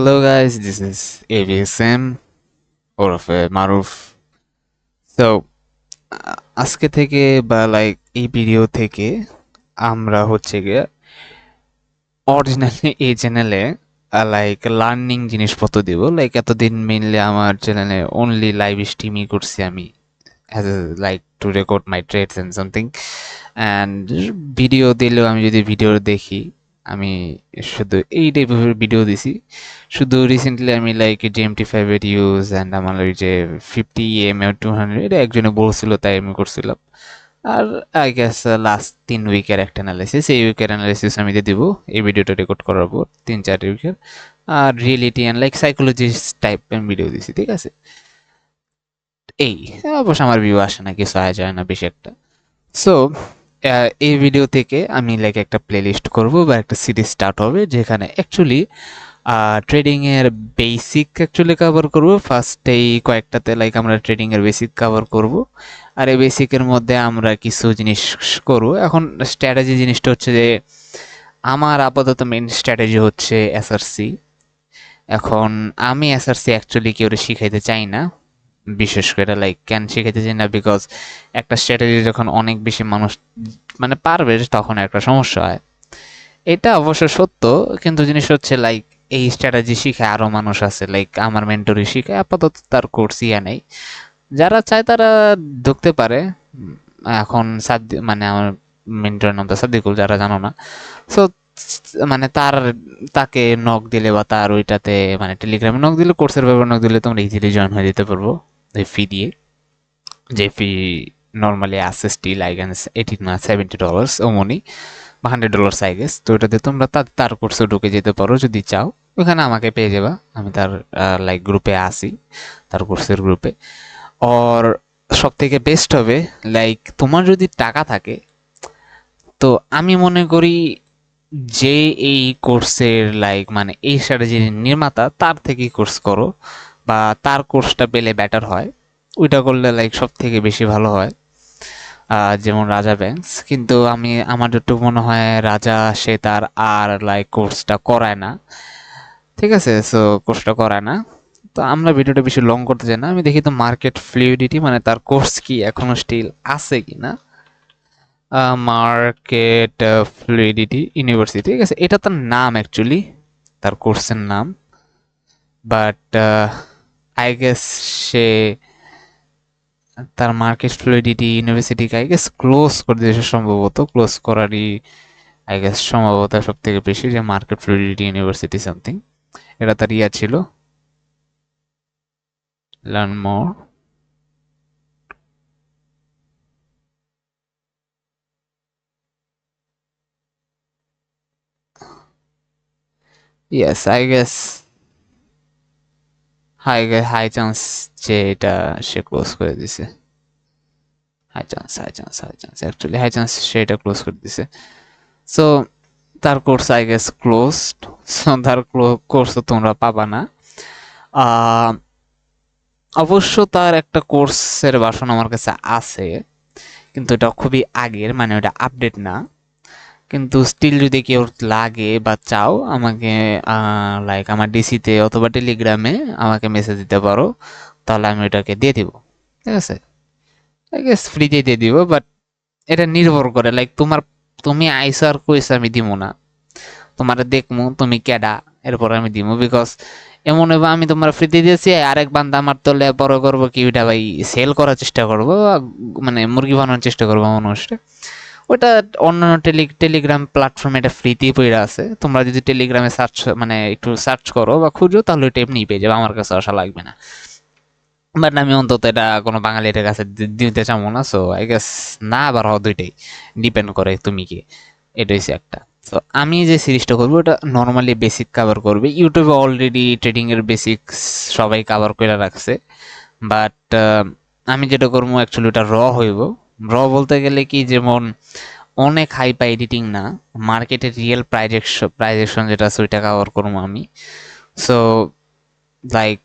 Hello guys, this is AVSM ওরফে মারুফ। তো আজকে থেকে বা এই ভিডিও থেকে আমরা হচ্ছে গিয়ে অরিজিনালি এই চ্যানেলে লার্নিং জিনিসপত্র দিব। এতদিন মেইনলি আমার চ্যানেলে অনলি লাইভ স্ট্রিমই করছি আমি, as a, to record my trades and something, and video দিলেও আমি যদি ভিডিও দেখি আমি শুধু এই টাইপের ভিডিও দিছি। শুধু রিসেন্টলি আমি GMT5 এর ইউজ অ্যান্ড আমার ওই যে 50 এর 200 এটা একজনে বলছিল তাই আমি করছিলাম। আর আই গেস লাস্ট 3 উইকের একটা অ্যানালাইসিস, এই উইকের অ্যানালাইসিস আমি দিয়ে দিব এই ভিডিওটা রেকর্ড করার পর 3-4 উইকের। আর reality and psychologist type video দিছি, ঠিক আছে। এই অবশ্য আমার ভিউ আসে না, কিছু আসা যায় না বেশি একটা। সো এই ভিডিও থেকে আমি একটা প্লেলিস্ট করব বা একটা সিরিজ স্টার্ট হবে যেখানে অ্যাকচুয়ালি ট্রেডিং এর বেসিক অ্যাকচুয়ালি কভার করব। ফার্স্টেই কয়েকটাতে আমরা ট্রেডিং এর বেসিক কভার করব, আর এই বেসিকের মধ্যে আমরা কিছু জিনিস করব। এখন স্ট্র্যাটেজি জিনিসটা হচ্ছে যে আমার আপাতত মেইন স্ট্র্যাটেজি হচ্ছে এসআরসি। এখন আমি এসআরসি অ্যাকচুয়ালি কেউ শিখাইতে চাই না, বিশেষ করে কেন শিখাইতে চাই না, বিকজ একটা স্ট্র্যাটেজি যখন অনেক বেশি মানুষ পারবে তখন একটা সমস্যা হয়। এটা অবশ্য সত্য, কিন্তু জিনিস হচ্ছে এই স্ট্র্যাটেজি শিখে আরো মানুষ আছে, আমার মেন্টরি শিখে আপাতত তার কোর্স ইয়া নেই। যারা চায় তারা ঢুকতে পারে। এখন আমার মেন্টরের নাম তো সাদ্দিকুল, যারা জানো না। সো তাকে নক দিলে বা তার ওইটাতে টেলিগ্রামে নক দিলে, কোর্সের ব্যাপারে নক দিলে তোমরা ইজিলি জয়েন হয়ে যেতে পারবো এই ফি দিয়ে। যে ফি নর্মালি আছে স্টিল আই গেস $18 না $70 ওমনি, বা $100 আই গেস। তো ওটাতে তোমরা তার কোর্সে ঢুকে যেতে পারো যদি চাও। ওখানে আমাকে পেয়ে যাবা, আমি তার গ্রুপে আসি, তার কোর্সের গ্রুপে। আর সব থেকে বেস্ট হবে তোমার যদি টাকা থাকে, তো আমি মনে করি যে এই কোর্সের এই স্ট্র্যাটেজির নির্মাতা তার থেকেই কোর্স করো, বা তার কোর্সটা পেলে বেটার হয়। ওইটা করলে সব থেকে বেশি ভালো হয়। যেমন রাজা ব্যাংকস, কিন্তু আমার যতটুকু মনে হয় রাজা সে তার আর কোর্সটা করায় না, ঠিক আছে। সো কোর্সটা করায় না। তো আমরা ভিডিওটা বেশি লং করতে চাই না, আমি দেখি তো মার্কেট ফ্লুইডিটি তার কোর্স কি এখনো স্টিল আছে কিনা। মার্কেট ফ্লুইডিটি ইউনিভার্সিটি, ঠিক আছে, এটা তার নাম অ্যাকচুয়ালি, তার কোর্সের নাম। বাট আই গেস সে তার মার্কেট ফ্লুইডিটি ইউনিভার্সিটিকে আই গেস ক্লোজ করে দিয়েছে, সম্ভবত ক্লোজ করারই আই গেস সম্ভবত সব থেকে বেশি, যে মার্কেট ফ্লুইডিটি ইউনিভার্সিটি সামথিং, এটা তার ইয়া ছিল। Learn more, yes I guess high high chance যে এটা সে ক্লোজ করে দিছে। High chance actually high chance সে এটা ক্লোজ করে দিছে। সো তার course I guess closed. So তার কোর্স তোমরা পাবা না। অবশ্য তার একটা কোর্সের ভার্সন আমার কাছে আছে, কিন্তু এটা খুবই আগের, ওটা আপডেট না। কিন্তু স্টিল যদি কেউ লাগে বা চাও, আমাকে আমার ডিসিতে অথবা টেলিগ্রামে আমাকে মেসেজ দিতে পারো, তাহলে আমি ওটাকে দিয়ে দিব, ঠিক আছে। আই গেস ফ্রিতে দিয়ে দিব, বাট এটা নির্ভর করে তুমি আইসো আর কইছো আমি দিব না, তোমার দেখমু তুমি কেডা, এরপর আমি দিব। বিকজ এমন হবে আমি তোমার ফ্রিতে দিয়েছি, আরেক বান্দা আমার তলে বড় করবো কি, ওইটা ভাই সেল করার চেষ্টা করবো, মুরগি বানানোর চেষ্টা করবো মানুষটা। ওটা অন্যান্য টেলিগ্রাম প্ল্যাটফর্মে এটা ফ্রিতেই পড়ে আছে। তোমরা যদি টেলিগ্রামে সার্চ একটু সার্চ করো বা খুঁজো, তাহলে ওইটা এমনি পেয়ে যাবে, আমার কাছে আসা লাগবে না। বাট আমি অন্তত এটা কোনো বাঙালির কাছে দিতে চাবো না। সো আই গেস না আবার দুইটাই ডিপেন্ড করে তুমি কি, এটা হচ্ছে একটা। তো আমি যে সিরিজটা করবো এটা নর্মালি বেসিক কভার করবে। ইউটিউবে অলরেডি ট্রেডিং এর বেসিক সবাই কভার করে রাখছে, বাট আমি যেটা করবো অ্যাকচুয়ালি ওটা হইব। বলতে গেলে কি, যেমন অনেক হাইপা এডিটিং না, মার্কেটের রিয়েল প্রাইজেকশন যেটা আছে ওইটা কভার করবো আমি। সো লাইক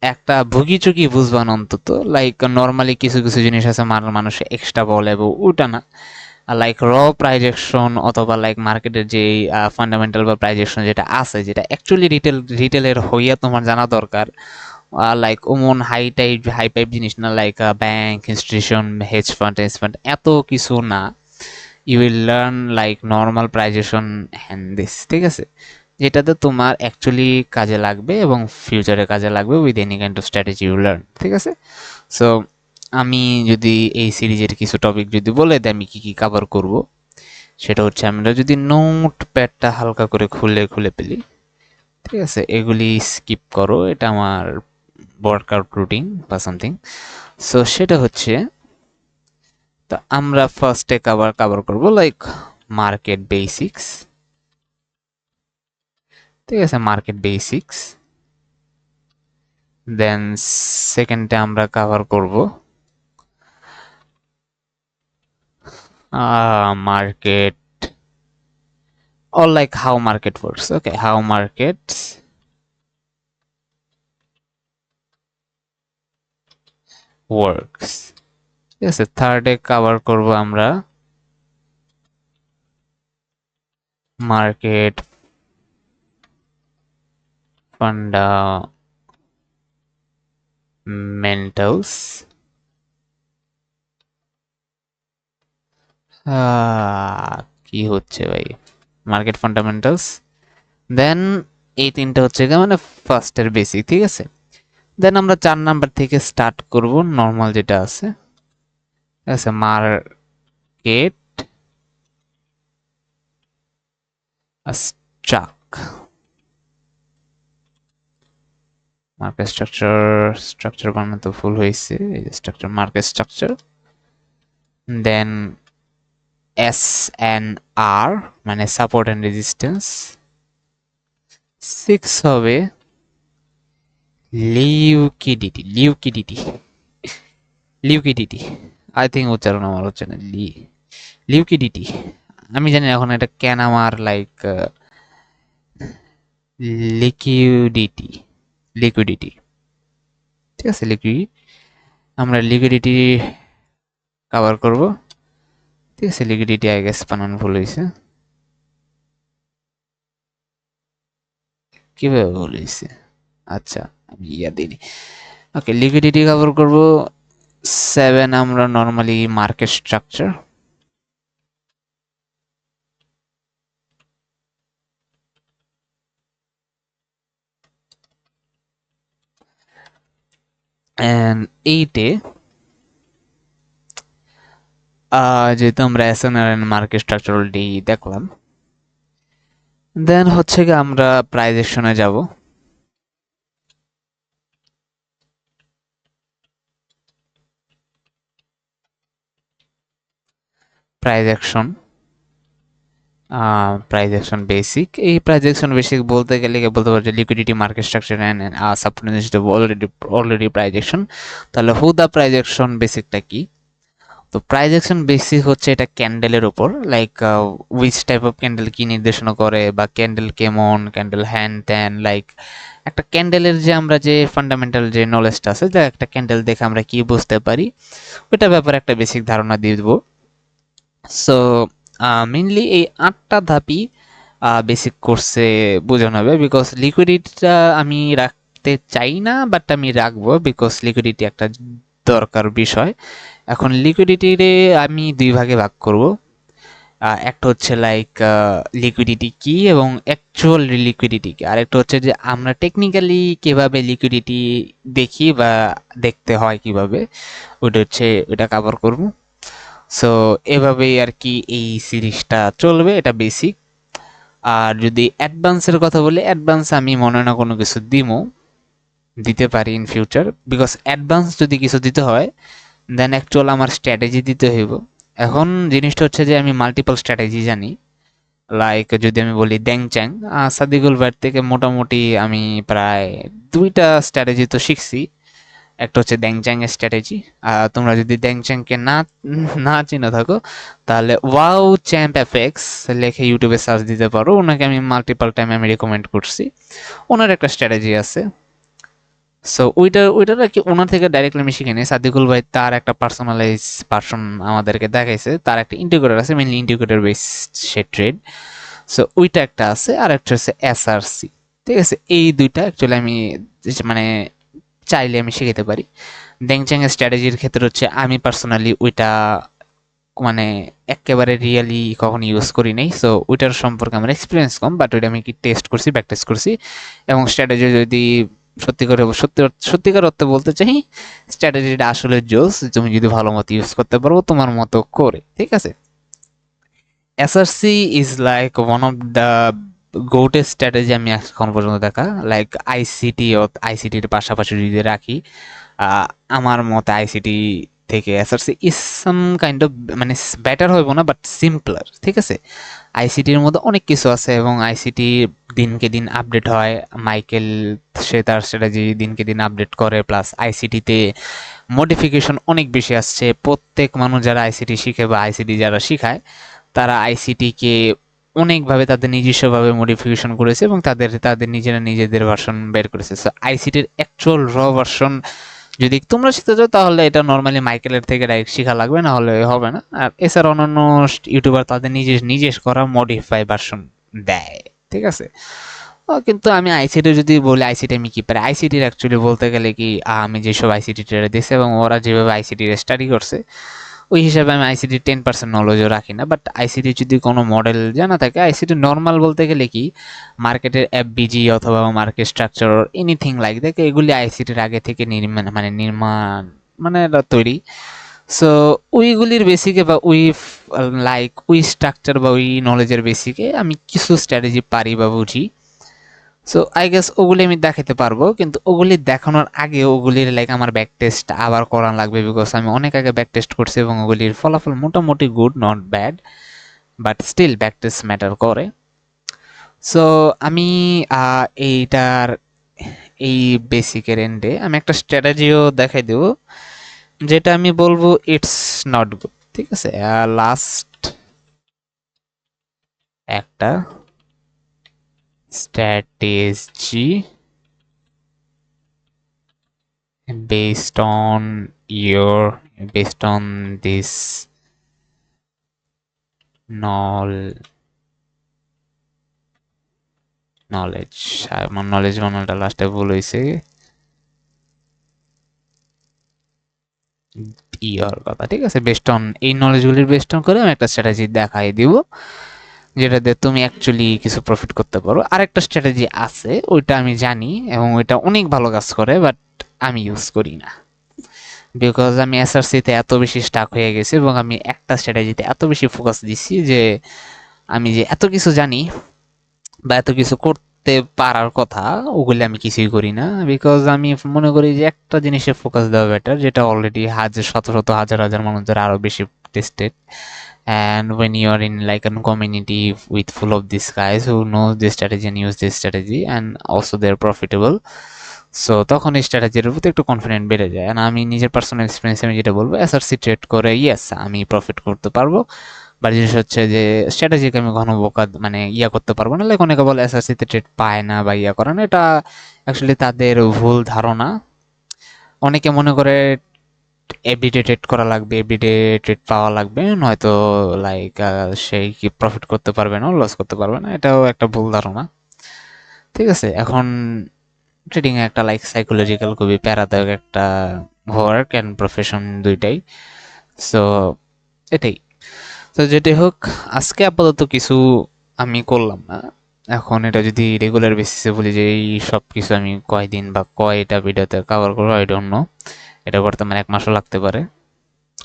একটা ভুগি চুকি বুঝবান অন্তত, নর্মালি কিছু কিছু জিনিস আছে মানুষ এক্সট্রা বলে, ওটা না। লাইক র প্রাইজেকশন অথবা লাইক মার্কেটের যে ফান্ডামেন্টাল বা প্রাইজেকশন যেটা আছে, যেটা অ্যাকচুয়ালি রিটেলের হইয়া তোমার জানা দরকার, লাইক ওমন হাই টাইপ জিনিস না, like bank, institution, hedge fund এত কিছু না। You will learn like normal price action hand this, ঠিক আছে, যেটাতে তোমার অ্যাকচুয়ালি কাজে লাগবে এবং ফিউচারে কাজে লাগবে with any kind of strategy you learn, ঠিক আছে। সো আমি যদি এই সিরিজের কিছু টপিক যদি বলে দিই আমি কি কি কভার করব, সেটা হচ্ছে আমরা যদি নোট প্যাডটা হালকা করে খুলে খুলে পেলি, ঠিক আছে, এগুলি স্কিপ করো, এটা আমার ওয়ার্কআউট রুটিন বা সামথিং। সো সেটা হচ্ছে, তো আমরা ফার্স্টে কভার করব লাইক মার্কেট বেসিক্স, ঠিক আছে, মার্কেট বেসিক্স। দেন সেকেন্ডে আমরা কভার করব market, or like how market works. Okay, how markets works. ঠিক আছে, থার্ডে কভার করব আমরা মার্কেট ফান্ডামেন্টালস। কি হচ্ছে ভাই, মার্কেট ফান্ডামেন্টালস। দেন এই তিনটা হচ্ছে গিয়ে মানে ফার্স্টের বেসিক, ঠিক আছে। দেন আমরা 4 নাম্বার থেকে স্টার্ট করব নর্মাল যেটা আছে, ঠিক আছে, মার্কেট স্ট্রাক, মার্কেট স্ট্রাকচার বানাতে ভুল হয়েছে, এই যে স্ট্রাকচার, মার্কেট স্ট্রাকচার। দেন এস এন আর মানে সাপোর্ট এন্ড রেজিস্ট্যান্স। 6 হবে লিউকিডিটি, আই থিঙ্ক উচ্চারণ আমার হচ্ছে না, লিউকিডিটি। আমি জানি এখন এটা কেন আমার লাইক লিকুইডিটি, লিকুইডিটি, ঠিক আছে, আমরা লিকুইডিটি কভার করব, ঠিক আছে। লিকুইডিটি আই গেস বানান ভুল হয়েছে, কিভাবে ভুল হয়েছে, আচ্ছা আমি ইয়া দিইনি। ওকে, লিকুইডিটি কভার করব। 7 আমরা নর্মালি মার্কেট স্ট্রাকচার। এন্ড 8-এ যেহেতু আমরা SNR and market structure already দেখলাম, দেন হচ্ছে কি আমরা প্রাইস অ্যাকশনে যাব। প্রাইস অ্যাকশন বেসিক, এই প্রাইস অ্যাকশন বেসিক বলতে গেলে বলতে পারো যে liquidity, market structure and support already price action. তাহলে হু দা প্রাইস অ্যাকশন বেসিকটা কি? তো প্রাইস অ্যাকশন বেসিক হচ্ছে এটা ক্যান্ডেলের উপর, like which type of candle কি নির্দেশনা করে, বা ক্যান্ডেল কেমন, ক্যান্ডেল হ্যান্ড ত্যান, লাইক একটা ক্যান্ডেলের যে আমরা যে ফান্ডামেন্টাল যে নলেজটা আছে, যে একটা ক্যান্ডেল দেখে আমরা কি বুঝতে পারি, ওইটার ব্যাপারে একটা বেসিক ধারণা দিয়ে দেবো। সো মেইনলি এই 8টা ধাপই বেসিক কোর্সে বোঝানো হবে, বিকজ লিকুইডিটিটা আমি রাখতে চাই না, বাট আমি রাখবো বিকজ লিকুইডিটি একটা দরকার বিষয়। এখন লিকুইডিটিরে আমি 2 ভাগে ভাগ করব। একটা হচ্ছে লাইক লিকুইডিটি কি এবং অ্যাকচুয়াল লিকুইডিটি কি, আর একটা হচ্ছে যে আমরা টেকনিক্যালি কিভাবে লিকুইডিটি দেখি বা দেখতে হয় কিভাবে, ওটা হচ্ছে ওটা কভার করব। সো এভাবেই আর কি এই সিরিজটা চলবে, এটা বেসিক। আর যদি অ্যাডভান্সের কথা বলি, অ্যাডভান্স আমি মনে হয় না কোনো কিছু দিতে পারি ইন ফিউচার, বিকজ অ্যাডভান্স যদি কিছু দিতে হয় দেন অ্যাকচুয়াল আমার স্ট্র্যাটেজি দিতে হইব। এখন জিনিসটা হচ্ছে যে আমি মাল্টিপল স্ট্র্যাটেজি জানি, লাইক যদি আমি বলি ড্যাংচ্যাং, সাদিকুল ভাইয়ের থেকে মোটামুটি আমি প্রায় 2টা স্ট্র্যাটেজি তো শিখছি। একটা হচ্ছে ড্যাংচ্যাং এর স্ট্র্যাটেজি, তোমরা যদি ড্যাংচ্যাংকে না না চিনে থাকো তাহলে ওয়াও চ্যাম্প এফএক্স লেখে ইউটিউবে সার্চ দিতে পারো, ওনাকে আমি মাল্টিপল টাইম আমি রেকমেন্ড করছি, ওনার একটা স্ট্র্যাটেজি আছে। সো ওইটার আর কি ওনার থেকে ডাইরেক্টলি আমি শিখিনি। সাদিকুল ভাই তার একটা পার্সোনালাইজ ভার্সন আমাদেরকে দেখাইছে, তার একটা ইন্টিগ্রেটর আছে, মেইনলি ইন্টিগ্রেটর বেসড সে ট্রেড। সো ওইটা একটা আছে, আর একটা হচ্ছে এসআরসি। ঠিক আছে, এই দুইটা অ্যাকচুয়ালি আমি মানে চাইলে আমি শিখাতে পারি। ডেংচ্যাং এর স্ট্র্যাটেজির ক্ষেত্রে হচ্ছে আমি পার্সোনালি ওইটা মানে একেবারে রিয়েলি কখনো ইউজ করি নাই, সো ওইটার সম্পর্কে আমার এক্সপিরিয়েন্স কম, বাট ওইটা আমি কি টেস্ট করছি, ব্যাক টেস্ট করছি। এবং স্ট্র্যাটেজি যদি সত্যিকার অর্থে বলতে চাই, স্ট্র্যাটেজিটা আসলে জোস, তুমি যদি ভালো মতো ইউজ করতে পারো তোমার মতো করে। ঠিক আছে, SRC is like one of the goatest strategy আমি এখন পর্যন্ত দেখা। লাইক আইসিটির পাশাপাশি যদি রাখি, আমার মতে আইসিটি থেকে SRC is some kind of মানে বেটার হইব না, বাট সিম্পলার। ঠিক আছে, আইসিটির মধ্যে অনেক কিছু আছে এবং আইসিটি দিনকে দিন আপডেট হয়। মাইকেল সে তার স্ট্র্যাটেজি দিনকে দিন আপডেট করে, প্লাস আইসিটিতে মডিফিকেশন অনেক বেশি আসছে। প্রত্যেক মানুষ যারা আইসিটি শিখে বা আইসিটি যারা শিখায়, তারা আইসিটিকে অনেকভাবে তাদের নিজস্বভাবে মডিফিকেশন করেছে এবং তাদের তাদের নিজেরা নিজেদের ভার্সন বের করেছে। সো আইসিটির অ্যাকচুয়াল ভার্সন যদি তোমরা শিখতে চাও তাহলে এটা নর্মালি মাইকেলের থেকে ডাইরেক্ট শেখা লাগবে, না হলে হবে না। আর এছাড়া অন্যান্য ইউটিউবার তাদের নিজের করা মডিফাই ভার্সন দেয়। ঠিক আছে, কিন্তু আমি আইসিটি যদি বলি আইসিটি আমি কি পারি, আইসিটির অ্যাকচুয়ালি বলতে গেলে কি, আমি যেসব আইসিটি ট্রেডার দিয়েছি এবং ওরা যেভাবে আইসিটির স্টাডি করছে, ওই হিসাবে আমি আইসিটি 10% নলেজও রাখি না। বাট আইসিটি যদি কোনো মডেল জানা থাকে, আইসিটি নর্মাল বলতে গেলে কি, মার্কেটের এফবিজি অথবা মার্কেট স্ট্রাকচার এনিথিং লাইক দেখে এগুলি আইসিটির আগে থেকে নির্মাণ মানে তৈরি। সো ওইগুলির বেসিকে বা ওই স্ট্রাকচার বা ওই নলেজের বেসিকে আমি কিছু স্ট্র্যাটেজি পারি বা বুঝি। সো আই গেস ওগুলি আমি দেখাতে পারবো, কিন্তু ওগুলি দেখানোর আগে ওগুলির লাইক আমার ব্যাক টেস্ট আবার করা লাগবে, বিকজ আমি অনেক আগে ব্যাক টেস্ট করছি এবং ওগুলির ফলাফল মোটামুটি good, not bad, but still back test matter করে। সো আমি এইটার এই বেসিকের এন্ডে আমি একটা স্ট্র্যাটেজিও দেখাই দেব, যেটা আমি বলবো ইটস নট গুড। ঠিক আছে, লাস্ট একটা strategy based on based on this knowledge আমার নলেজ বানানটা লাস্টে ভুল হয়েছে, ইয়ার কথা। ঠিক আছে, বেস্ট অন এই নলেজগুলির বেস্ট অন করে আমি একটা স্ট্র্যাটেজি দেখাই দিব, যেটাতে তুমি অ্যাকচুয়ালি কিছু প্রফিট করতে পারো। আরেকটা স্ট্র্যাটেজি আছে, ওইটা আমি জানি এবং ওইটা অনেক ভালো কাজ করে, বাট আমি ইউজ করি না, বিকজ আমি এসআরসিতে এত বেশি স্টাক হয়ে গেছি এবং আমি একটা স্ট্র্যাটেজিতে এত বেশি ফোকাস দিচ্ছি যে আমি যে এত কিছু জানি বা এত কিছু করতে পারার কথা, ওগুলি আমি কিছুই করি না। বিকজ আমি মনে করি যে একটা জিনিসে ফোকাস দেওয়া বেটার, যেটা অলরেডি শত শত হাজার মানুষ যারা আরো বেশি tested. And when you are in like a community with full of these guys who know this strategy and use this strategy and also they're profitable, so তখন এই স্ট্র্যাটেজির প্রতি একটু কনফিডেন্ট বেড়ে যায়। আর আমি নিজের পার্সোনাল এক্সপিরিয়েন্স আমি যেটা বলবো, এসআরসি ট্রেড করে ইয়েস আমি প্রফিট করতে পারবো, বাট জিনিস হচ্ছে যে স্ট্র্যাটেজিকে আমি ঘন বোকা মানে করতে পারবো না। লাইক অনেকে বলে এসআরসিতে ট্রেড পায় না বা করে না, এটা অ্যাকচুয়ালি তাদের ভুল ধারণা। অনেকে মনে করে এভরিডে ট্রেড করা লাগবে, এভরিডে ট্রেড পাওয়া লাগবে, নয়তো লাইক সেই কি প্রফিট করতে পারবে না, লস করতে পারবে না, এটাও একটা ভুল ধারণা। ঠিক আছে, এখন ট্রেডিং এ একটা লাইক সাইকোলজিক্যাল খুবই প্যারাদায়ক একটা ওয়ার্ক অ্যান্ড প্রফেশন দুইটাই। সো এটাই। তো যেটাই হোক, আজকে আপাতত কিছু আমি করলাম না। এখন এটা যদি রেগুলার বেসিসে বলি যে এই সব কিছু আমি কয়দিন বা কয়টা ভিডিওতে কভার করবো, আই ডোন্ট নো। এটা করতে আমার 1 মাসও লাগতে পারে,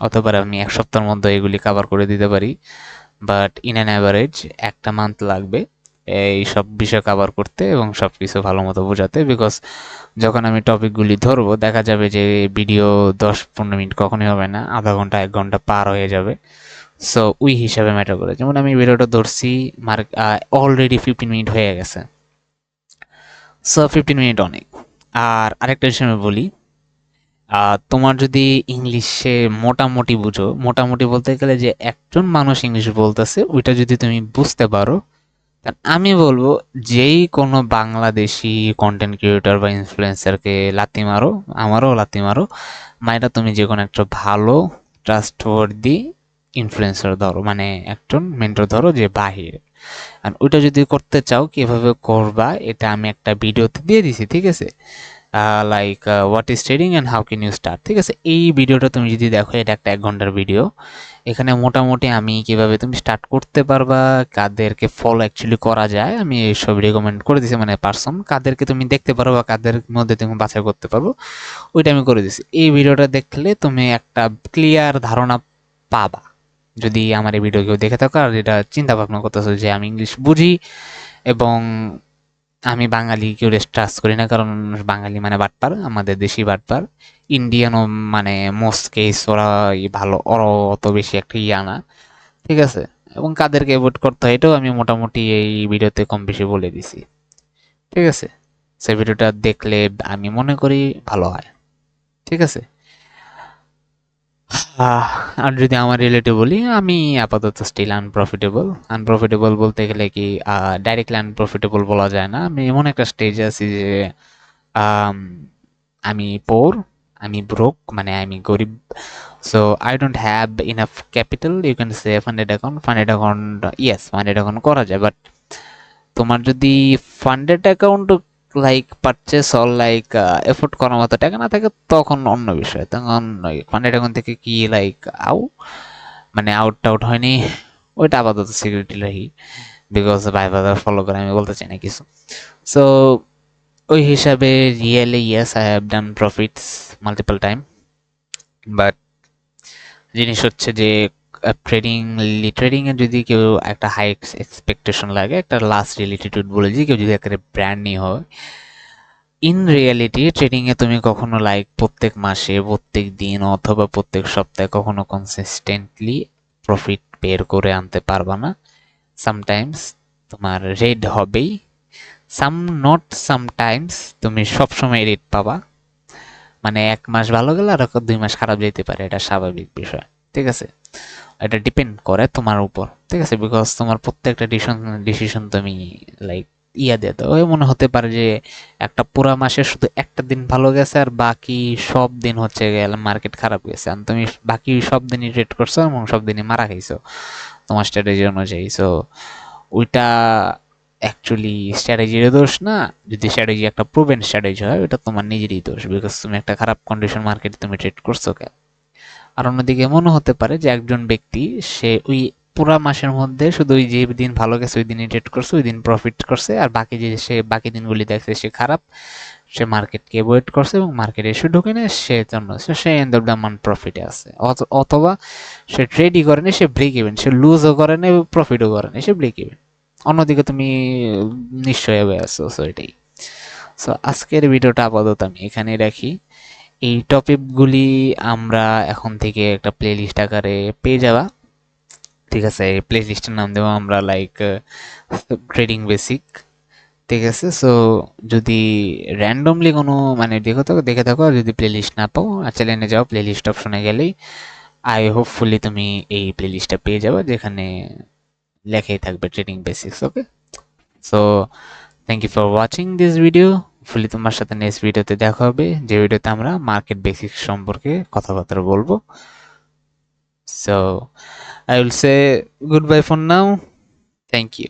অথবা আমি 1 সপ্তাহের মধ্যে এগুলি কভার করে দিতে পারি, বাট ইন অ্যান অ্যাভারেজ 1টা মান্থ লাগবে এই সব বিষয় কভার করতে এবং সব কিছু ভালো মতো বোঝাতে। বিকজ যখন আমি টপিকগুলি ধরবো দেখা যাবে যে ভিডিও 10-15 মিনিট কখনোই হবে না, আধা ঘন্টা 1 ঘন্টা পার হয়ে যাবে। সো ওই হিসাবে ম্যাটার করে। যেমন আমি ভিডিওটা ধরছি অলরেডি 15 মিনিট হয়ে গেছে, সো 15 মিনিট অনেক। আর আরেকটা বিষয় আমি বলি, তোমার যদি ইংলিশে মোটামুটি বুঝো, মোটামুটি বলতে গেলে যে একজন মানুষ ইংলিশ বলতেছে ওইটা যদি তুমি বুঝতে পারো, তা আমি বলবো যেই কোনো বাংলাদেশি কন্টেন্ট ক্রিয়েটর বা ইনফ্লুয়েন্সারকে লাথি মারো, আমারও লাথি মারো, মাইরা তুমি যে কোনো একটা ভালো ট্রাস্টওয়ার্দি ইনফ্লুয়েন্সার ধরো, মানে একজন মেন্টর ধরো যে বাহির। আর ওইটা যদি করতে চাও কিভাবে করবা, এটা আমি একটা ভিডিওতে দিয়ে দিছি, ঠিক আছে? Like what is trading and how can you start, ঠিক আছে? এই ভিডিওটা তুমি যদি দেখো, এটা একটা 1 ঘন্টার ভিডিও। এখানে মোটামুটি আমি কিভাবে তুমি স্টার্ট করতে পারবা, কাদেরকে ফলো অ্যাকচুয়ালি করা যায়, আমি এইসব রেকমেন্ড করে দিছি, মানে পার্সন কাদেরকে তুমি দেখতে পারো বা কাদের মধ্যে তুমি বাছাই করতে পারবো, ওইটা আমি করে দিছি। এই ভিডিওটা দেখলে তুমি একটা ক্লিয়ার ধারণা পাবা, যদি আমার এই ভিডিও কেউ দেখে থাকো আর এটা চিন্তা ভাবনা করতেছো যে আমি ইংলিশ বুঝি এবং আমি বাঙালি কেউ ট্রাস্ট করি না, কারণ বাঙালি মানে বাটপার, আমাদের দেশি বাটপার। ইন্ডিয়ানও মানে মোস্ট কেস ওরা ভালো, ওরা অত বেশি একটা ইয়া না, ঠিক আছে? এবং কাদেরকে অ্যাভয়েড করতে হয় এটাও আমি মোটামুটি এই ভিডিওতে কম বেশি বলে দিছি, ঠিক আছে? সেই ভিডিওটা দেখলে আমি মনে করি ভালো হয়, ঠিক আছে? আহ, আর যদি আমার রিলেটিভ বলি, আমি আপাতত স্টিল আনপ্রফিটেবল। আনপ্রফিটেবল বলতে গেলে কি, ডাইরেক্টলি আনপ্রফিটেবল বলা যায় না, আমি এমন একটা স্টেজে আছি যে আম, আমি পোর, আমি ব্রোক, মানে আমি গরিব। So I don't have enough capital, you can say funded account. Funded account, yes, funded account করা যায়, বাট তোমার যদি funded account like purchase or like afford করার মতো টাকা না থাকে, তখন অন্য বিষয়। তখন ফান্ডেড অ্যাকাউন্ট থেকে কি লাইক আউ মানে আউট টাউট হয়নি, ওইটা আপাতত সিকিউরিটি রাখি, বিকজ ভাই বাজার ফলো করে আমি বলতে চাই না কিছু। সো ওই হিসাবে really yes, I have done profits multiple time, but জিনিস হচ্ছে যে ট্রেডিং, ট্রেডিং এ যদি কেউ একটা হাই এক্সপেকটেশন লাগে, একটা লাস্ট রিলেটিটিউড বলে যে কেউ যদি একটা ব্র্যান্ড নিয়ে হয়, ইন রিয়েলিটি ট্রেডিং এ তুমি কখনো লাইক প্রত্যেক মাসে, প্রত্যেক দিন অথবা প্রত্যেক সপ্তাহে কখনো কনসিস্টেন্টলি প্রফিট বের করে আনতে পারবা না। সামটাইমস তোমার রেড হবেই, সাম নট সামটাইমস তুমি সবসময় রেড পাবা। মানে 1 মাস ভালো গেলে আর 2 মাস খারাপ যেতে পারে, এটা স্বাভাবিক বিষয়, ঠিক আছে? এটা ডিপেন্ড করে তোমার উপর, ঠিক আছে? বিকজ তোমার প্রত্যেকটা ডিসিশন তুমি লাইক ইয়া দিয়ে দাও, ওই মনে হতে পারে যে একটা পুরা মাসে শুধু একটা দিন ভালো গেছে আর বাকি সব দিন হচ্ছে গেলে মার্কেট খারাপ গেছে, আর তুমি বাকি সব দিনই ট্রেড করছো এবং সব দিনই মারা খাইছো তোমার স্ট্র্যাটেজি অনুযায়ী। সো ওইটা অ্যাকচুয়ালি স্ট্র্যাটেজির দোষ না। যদি স্ট্র্যাটেজি একটা প্রুভেন স্ট্র্যাটেজি হয়, ওটা তোমার নিজেরই দোষ, বিকজ তুমি একটা খারাপ কন্ডিশন মার্কেটে তুমি ট্রেড করছো কেন। আর অন্যদিকে মনে হতে পারে যে একজন ব্যক্তি, সে ওই পুরা মাসের মধ্যে শুধু ওই যে দিন ভালো গেছে ওই দিনই ট্রেড করছে, ওই দিন প্রফিট করছে, আর বাকি যে সে বাকি দিনগুলি দেখছে সে খারাপ, সে মার্কেটকে অ্যাভয়েড করছে এবং মার্কেটে এসে ঢুকে নেয়, সে জন্য সে এন্ড অফ দ্য মান্থ প্রফিটে আছে। অথবা সে ট্রেডই করেনি, সে ব্রেক ইভেন, সে লুজও করে না প্রফিটও করে না, সে ব্রেক ইভেন। অন্যদিকে তুমি নিশ্চয়ই হয়ে আছো। সো এটাই। সো আজকের ভিডিওটা আপাতত আমি এখানেই রাখি। এই টপিকগুলি আমরা এখন থেকে একটা প্লেলিস্ট আকারে পেয়ে যাবা, ঠিক আছে? এই প্লেলিস্টের নাম দেবো আমরা লাইক ট্রেডিং বেসিক, ঠিক আছে? সো যদি র্যান্ডমলি কোনো মানে দেখে থাকো আর যদি প্লেলিস্ট না পাও, চ্যানেলে যাও, প্লেলিস্ট অপশনে গেলেই আই হোপফুলি তুমি এই প্লেলিস্টটা পেয়ে যাবে, যেখানে লেখাই থাকবে trading basics. Okay, so thank you for watching this video. Fully তোমার সাথে নেক্সট ভিডিওতে দেখা হবে, যে ভিডিওতে আমরা মার্কেট বেসিক্স সম্পর্কে কথাবার্তা বলবো। So I will say goodbye for now. Thank you.